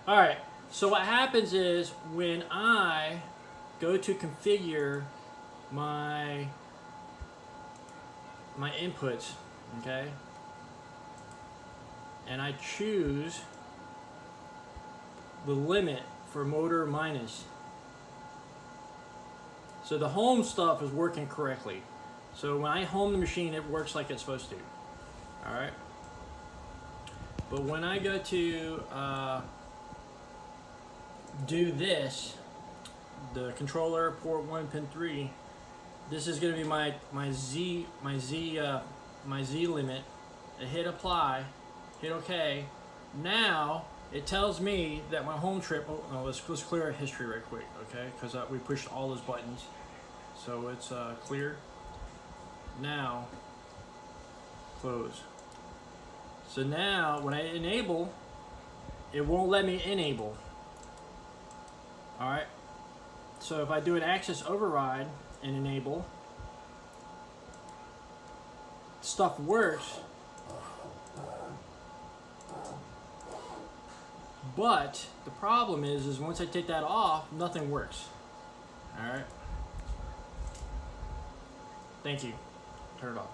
All right, so what happens is when I go to configure my inputs, okay, and I choose the limit for motor minus. So the home stuff is working correctly. So when I home the machine, it works like it's supposed to. All right. But when I go to do this, the controller port 1 pin 3, this is going to be my Z limit. I hit apply, hit OK. Now it tells me that my home trip. Oh, no, let's clear our history right quick, okay? Because we pushed all those buttons, so it's clear. Now close. So now when I enable, it won't let me enable. All right. So if I do an access override and enable, stuff works. But the problem is once I take that off, nothing works. All right. Thank you. Turn it off.